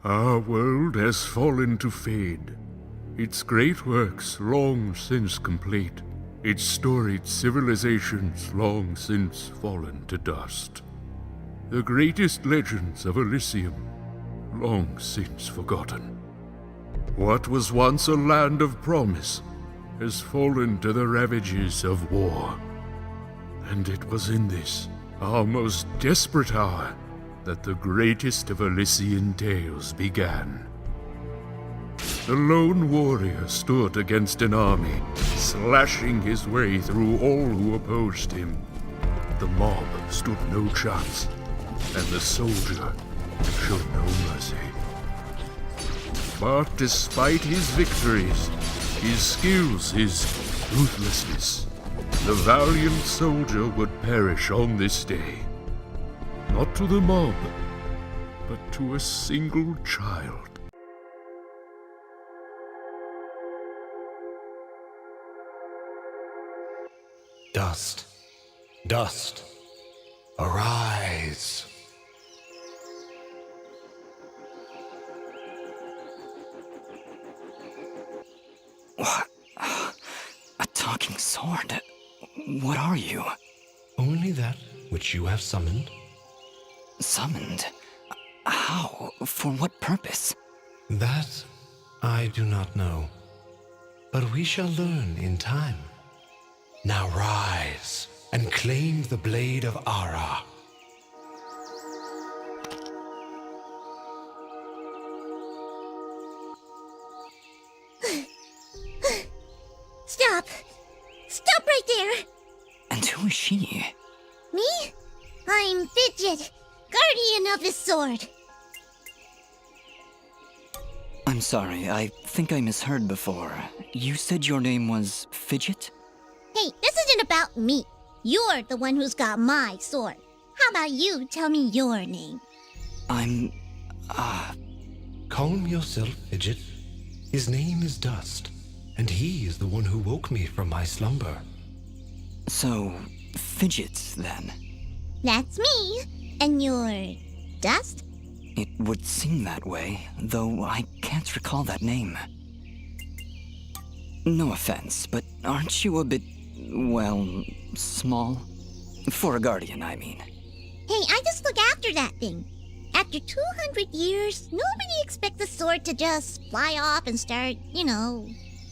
Our world has fallen to fade, its great works long since complete, its storied civilizations long since fallen to dust. The greatest legends of Elysium long since forgotten. What was once a land of promise has fallen to the ravages of war. And it was in this, our most desperate hour, that the greatest of Elysian tales began. The lone warrior stood against an army, slashing his way through all who opposed him. The mob stood no chance, and the soldier showed no mercy. But despite his victories, his skills, his ruthlessness, the valiant soldier would perish on this day. Not to the mob, but to a single child. Dust, dust, arise. What? A talking sword? What are you? Only that which you have summoned. Summoned? How? For what purpose? That I do not know. But we shall learn in time. Now rise and claim the blade of Ara. Stop! Stop right there! And who is she? Me? I'm Fidget, guardian of this sword. I'm sorry, I think I misheard before. You said your name was Fidget? Hey, this isn't about me. You're the one who's got my sword. How about you tell me your name? I'm... Calm yourself, Fidget. His name is Dust, and he is the one who woke me from my slumber. So, Fidget, then? That's me. And you're Dust? It would seem that way, though I can't recall that name. No offense, but aren't you a bit, well, small? For a guardian, I mean. Hey, I just look after that thing. After 200 years, nobody expects a sword to just fly off and start,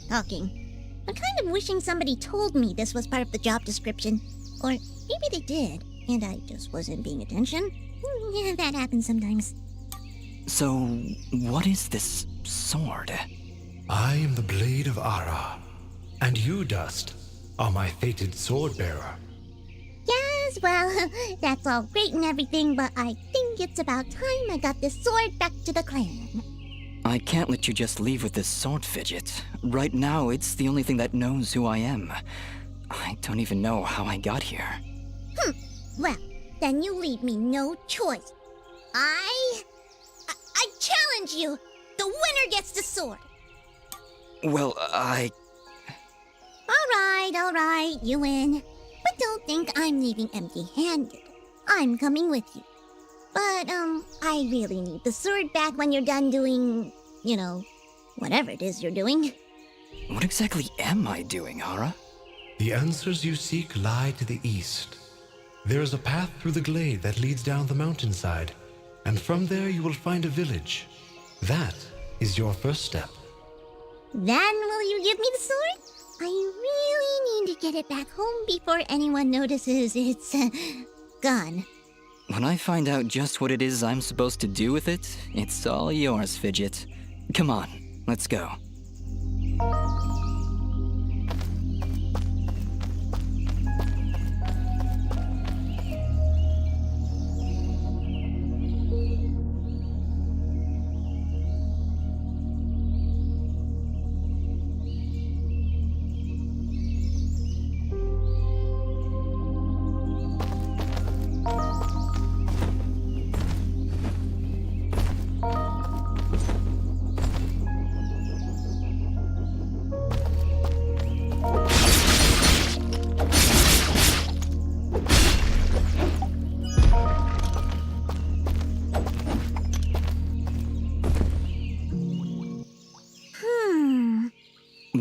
talking. I'm kind of wishing somebody told me this was part of the job description. Or maybe they did, and I just wasn't paying attention. Yeah, that happens sometimes. So, what is this sword? I am the blade of Ara, and you, Dust, are my fated sword bearer. Yes, well, that's all great and everything, but I think it's about time I got this sword back to the clan. I can't let you just leave with this sword, Fidget. Right now, it's the only thing that knows who I am. I don't even know how I got here. Well, then you leave me no choice. I challenge you! The winner gets the sword! Well, All right, you win. But don't think I'm leaving empty-handed. I'm coming with you. But, I really need the sword back when you're done doing, whatever it is you're doing. What exactly am I doing, Ara? The answers you seek lie to the east. There is a path through the glade that leads down the mountainside, and from there you will find a village. That is your first step. Then will you give me the sword? I really need to get it back home before anyone notices it's gone. When I find out just what it is I'm supposed to do with it, it's all yours, Fidget. Come on, let's go.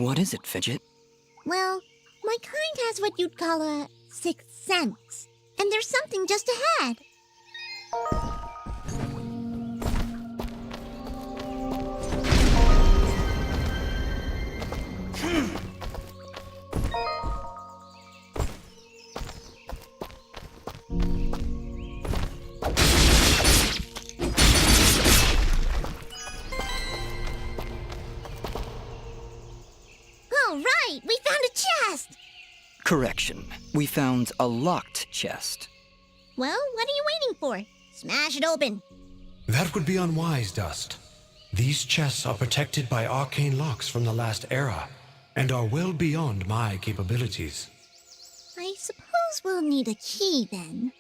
What is it, Fidget? Well, my kind has what you'd call a sixth sense. And there's something just ahead. All right, we found a chest! Correction. We found a locked chest. Well, what are you waiting for? Smash it open. That would be unwise, Dust. These chests are protected by arcane locks from the last era, and are well beyond my capabilities. I suppose we'll need a key then.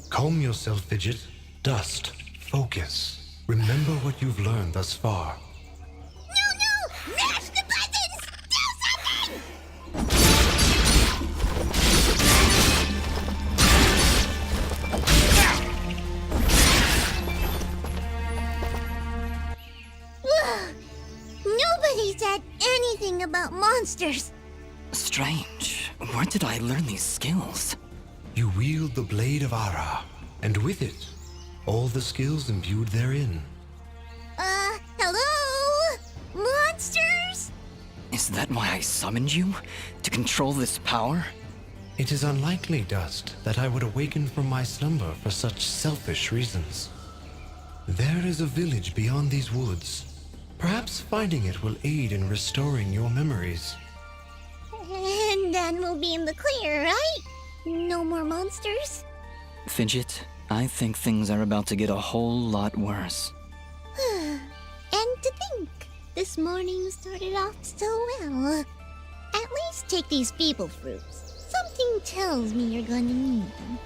Calm yourself, Fidget. Dust. Focus. Remember what you've learned thus far. No! Mash the buttons! Do something! Ugh. Nobody said anything about monsters. Strange. Where did I learn these skills? You wield the Blade of Ara, and with it, all the skills imbued therein. Hello? Monsters? Is that why I summoned you? To control this power? It is unlikely, Dust, that I would awaken from my slumber for such selfish reasons. There is a village beyond these woods. Perhaps finding it will aid in restoring your memories. And then we'll be in the clear, right? No more monsters? Fidget, I think things are about to get a whole lot worse. And to think, this morning started off so well. At least take these feeble fruits. Something tells me you're gonna need them.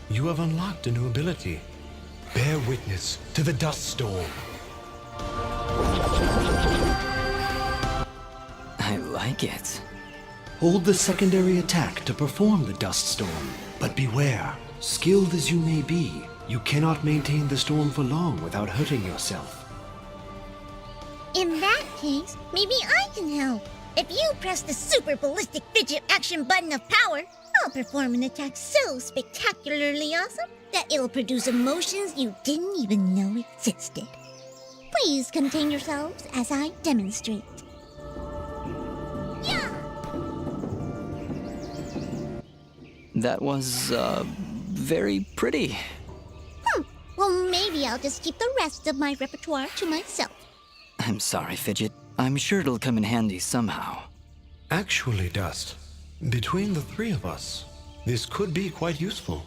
You have unlocked a new ability. Bear witness to the dust storm. I like it. Hold the secondary attack to perform the dust storm. But beware, skilled as you may be, you cannot maintain the storm for long without hurting yourself. In that case, maybe I can help. If you press the super ballistic fidget action button of power, I'll perform an attack so spectacularly awesome that it'll produce emotions you didn't even know existed. Please contain yourselves as I demonstrate. Yeah! That was, very pretty. Well, maybe I'll just keep the rest of my repertoire to myself. I'm sorry, Fidget. I'm sure it'll come in handy somehow. Actually, Dust, between the three of us, this could be quite useful.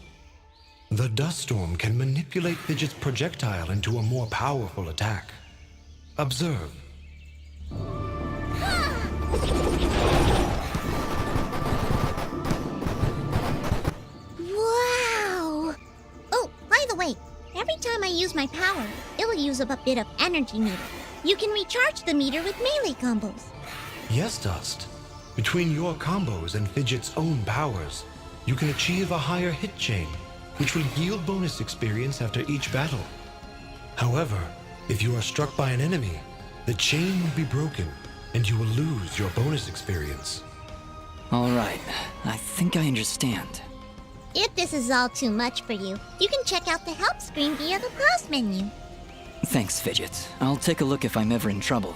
The dust storm can manipulate Fidget's projectile into a more powerful attack. Observe. Wow! Oh, by the way, every time I use my power, it'll use up a bit of energy meter. You can recharge the meter with melee combos. Yes, Dust. Between your combos and Fidget's own powers, you can achieve a higher hit chain, which will yield bonus experience after each battle. However, if you are struck by an enemy, the chain will be broken, and you will lose your bonus experience. All right, I think I understand. If this is all too much for you, you can check out the help screen via the pause menu. Thanks, Fidget. I'll take a look if I'm ever in trouble.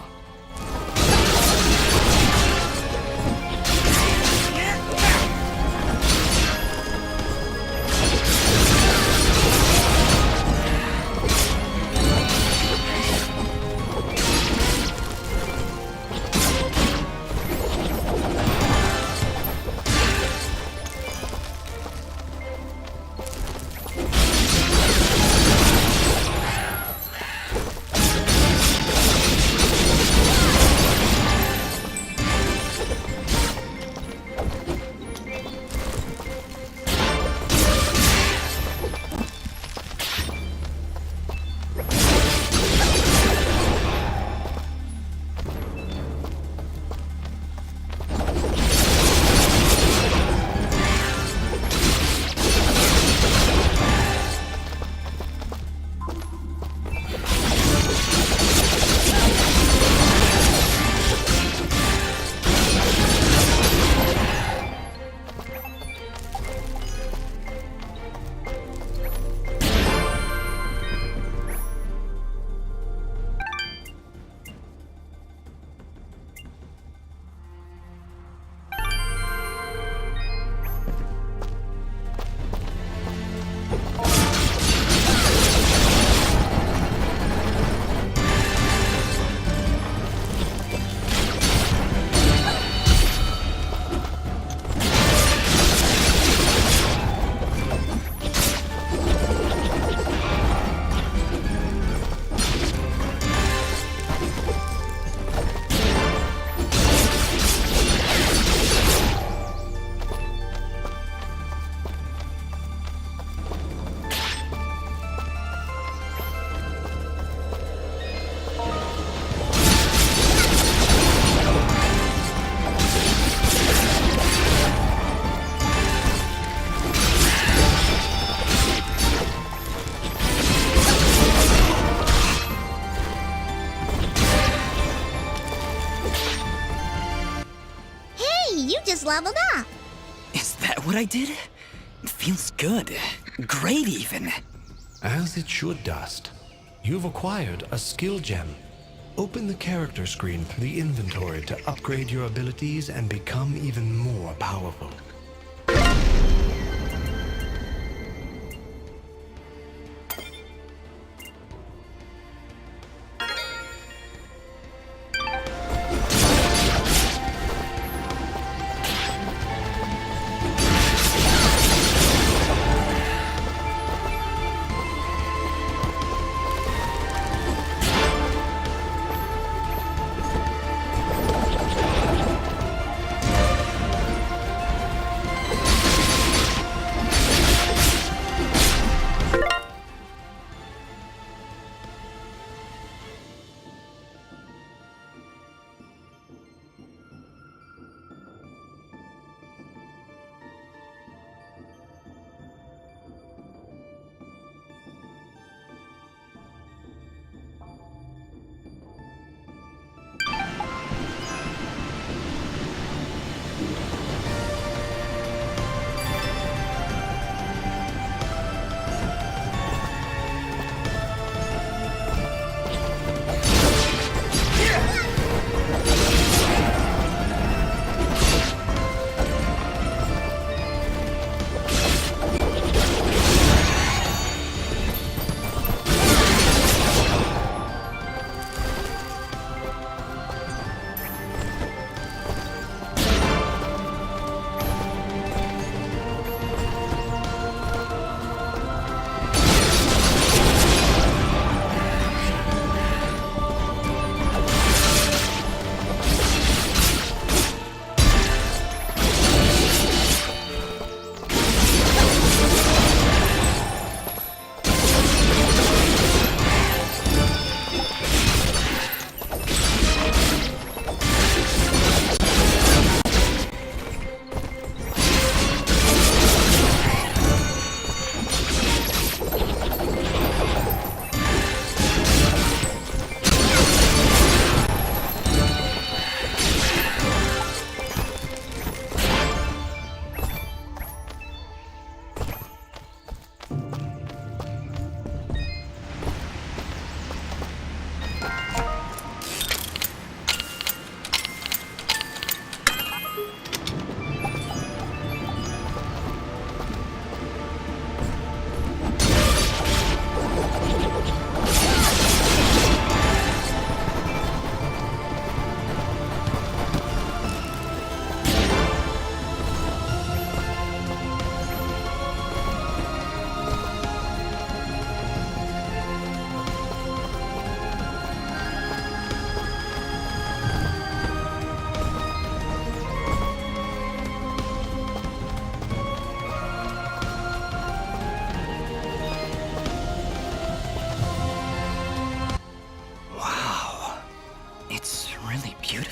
Leveled up. Is that what I did? It feels good. Great, even. As it should, Dust. You've acquired a skill gem. Open the character screen through the inventory to upgrade your abilities and become even more powerful.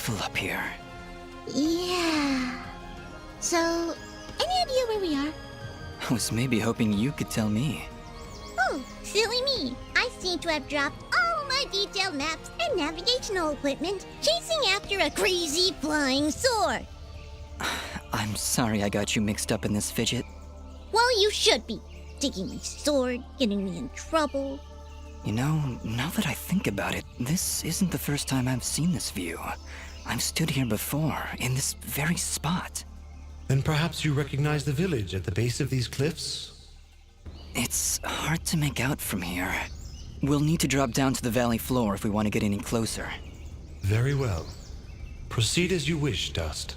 beautiful up here. Yeah. So, any idea where we are? I was maybe hoping you could tell me. Oh, silly me. I seem to have dropped all my detailed maps and navigational equipment chasing after a crazy flying sword. I'm sorry I got you mixed up in this, Fidget. Well, you should be. Taking my sword, getting me in trouble. You know, now that I think about it, this isn't the first time I've seen this view. I've stood here before, in this very spot. Then perhaps you recognize the village at the base of these cliffs? It's hard to make out from here. We'll need to drop down to the valley floor if we want to get any closer. Very well. Proceed as you wish, Dust.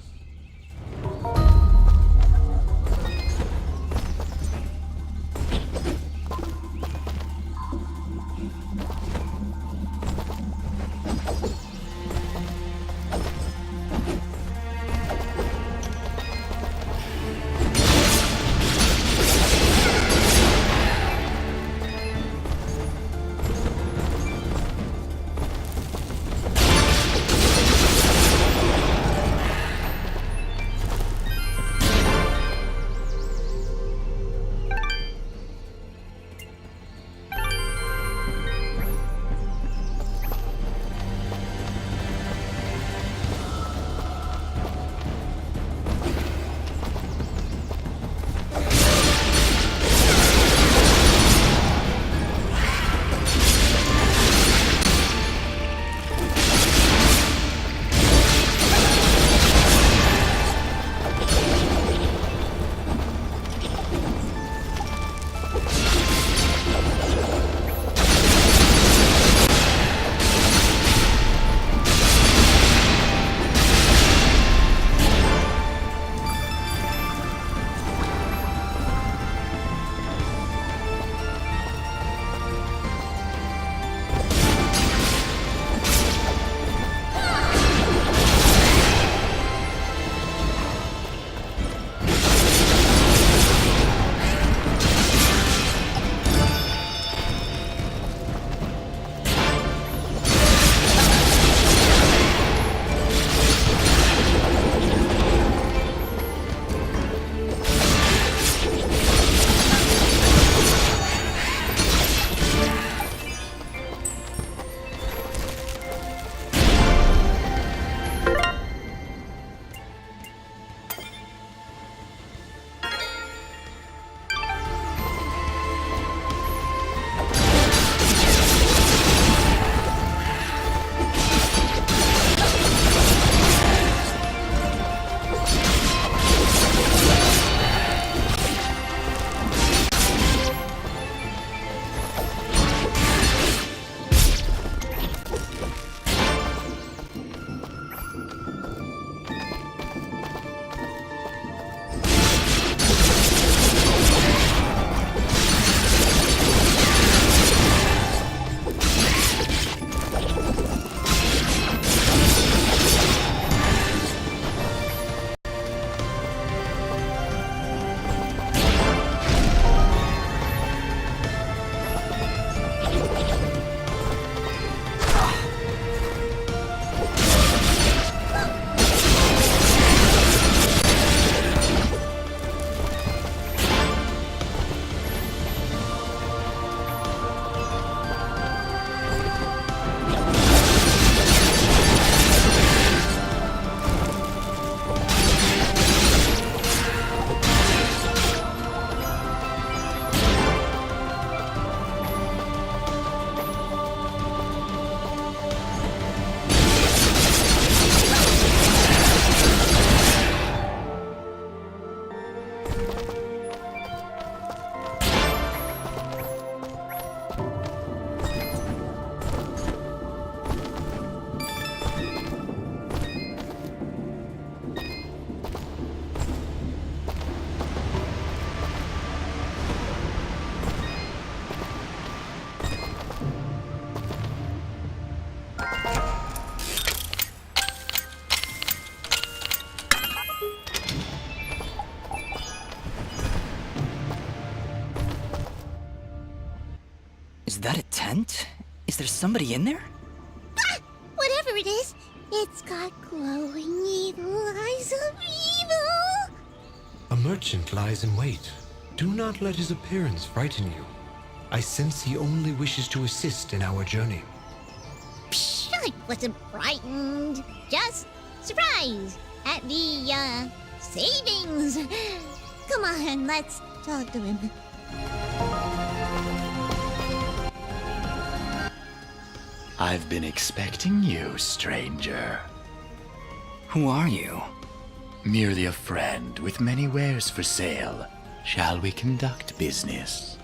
Is that a tent? Is there somebody in there? Ah! Whatever it is, It's got glowing evil eyes of evil. A merchant lies in wait. Do not let his appearance frighten you. I sense he only wishes to assist in our journey. Psh, I wasn't frightened. Just surprised at the, savings. Come on, let's talk to him. I've been expecting you, stranger. Who are you? Merely a friend with many wares for sale. Shall we conduct business?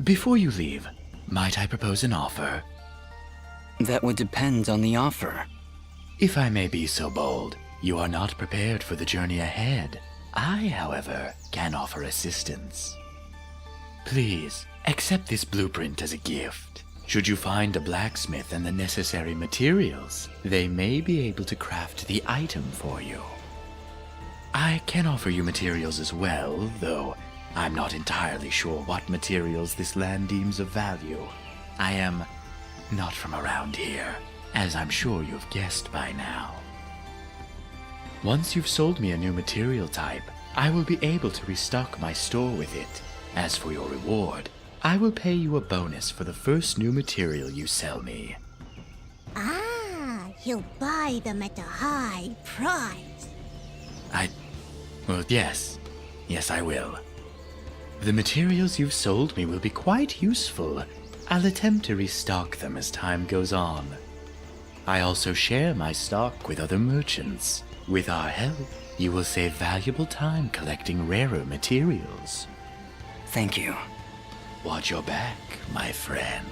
Before you leave, might I propose an offer? That would depend on the offer. If I may be so bold, you are not prepared for the journey ahead. I, however, can offer assistance. Please, accept this blueprint as a gift. Should you find a blacksmith and the necessary materials, they may be able to craft the item for you. I can offer you materials as well, though I'm not entirely sure what materials this land deems of value. I am not from around here, as I'm sure you've guessed by now. Once you've sold me a new material type, I will be able to restock my store with it. As for your reward, I will pay you a bonus for the first new material you sell me. Ah, he'll buy them at a high price. Well, yes, I will. The materials you've sold me will be quite useful. I'll attempt to restock them as time goes on. I also share my stock with other merchants. With our help, you will save valuable time collecting rarer materials. Thank you. Watch your back, my friend.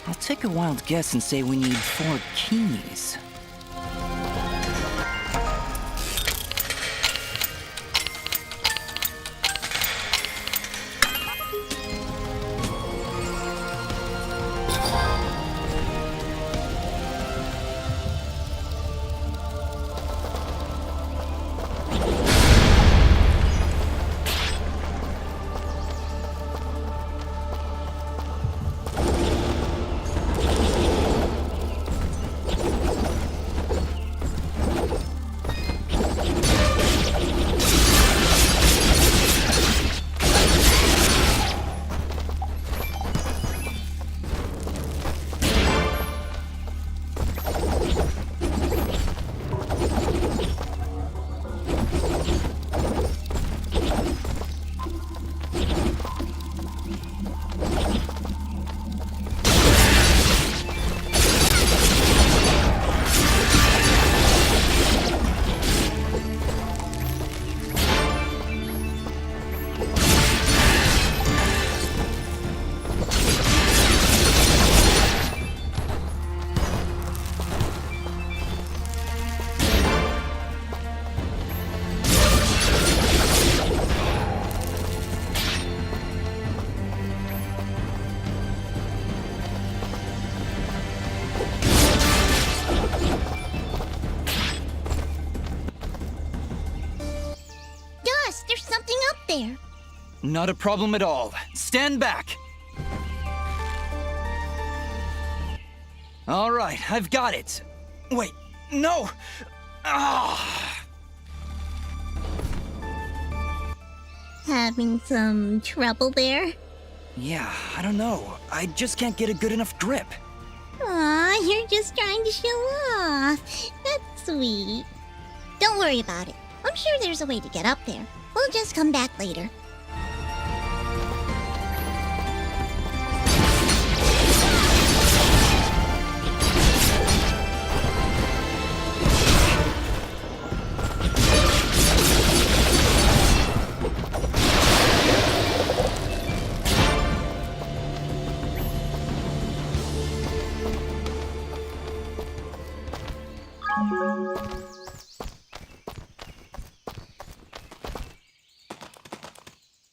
I'll take a wild guess and say we need 4 keys. Dust, there's something up there. Not a problem at all. Stand back! All right, I've got it. Wait, no! Ah! Having some trouble there? Yeah, I don't know. I just can't get a good enough grip. Aw, you're just trying to show off. That's sweet. Don't worry about it. I'm sure there's a way to get up there. We'll just come back later.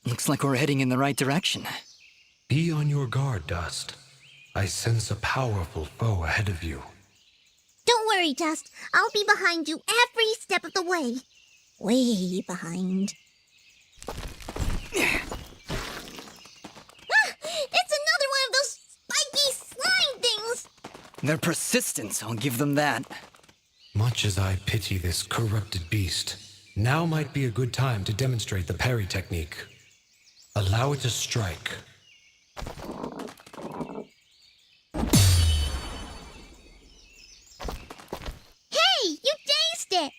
Looks like we're heading in the right direction. Be on your guard, Dust. I sense a powerful foe ahead of you. Don't worry, Dust. I'll be behind you every step of the way. Way behind. It's another one of those spiky slime things! They're persistent, I'll give them that. Much as I pity this corrupted beast, now might be a good time to demonstrate the parry technique. Allow it to strike. Hey, you dazed it!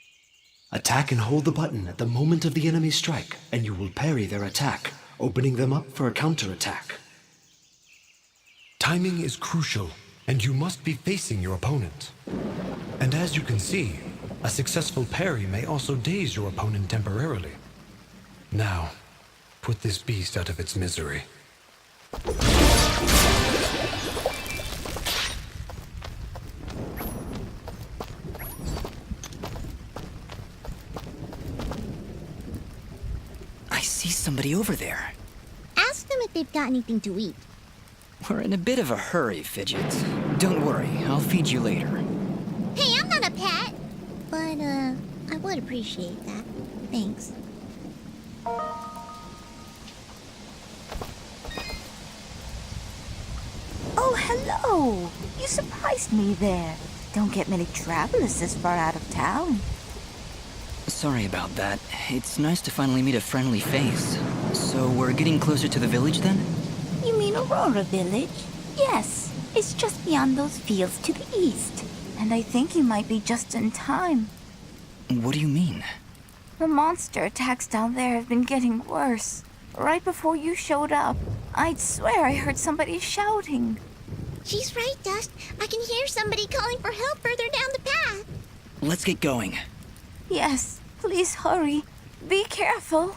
Attack and hold the button at the moment of the enemy's strike, and you will parry their attack, opening them up for a counterattack. Timing is crucial, and you must be facing your opponent. And as you can see, a successful parry may also daze your opponent temporarily. Now, put this beast out of its misery. I see somebody over there. Ask them if they've got anything to eat. We're in a bit of a hurry, Fidget. Don't worry, I'll feed you later. Hey, I'm not a pet! But, I would appreciate that. Thanks. Oh, hello! You surprised me there. Don't get many travelers this far out of town. Sorry about that. It's nice to finally meet a friendly face. So we're getting closer to the village then? You mean Aurora Village? Yes, it's just beyond those fields to the east. And I think you might be just in time. What do you mean? The monster attacks down there have been getting worse. Right before you showed up, I'd swear I heard somebody shouting. She's right, Dust. I can hear somebody calling for help further down the path. Let's get going. Yes, please hurry. Be careful.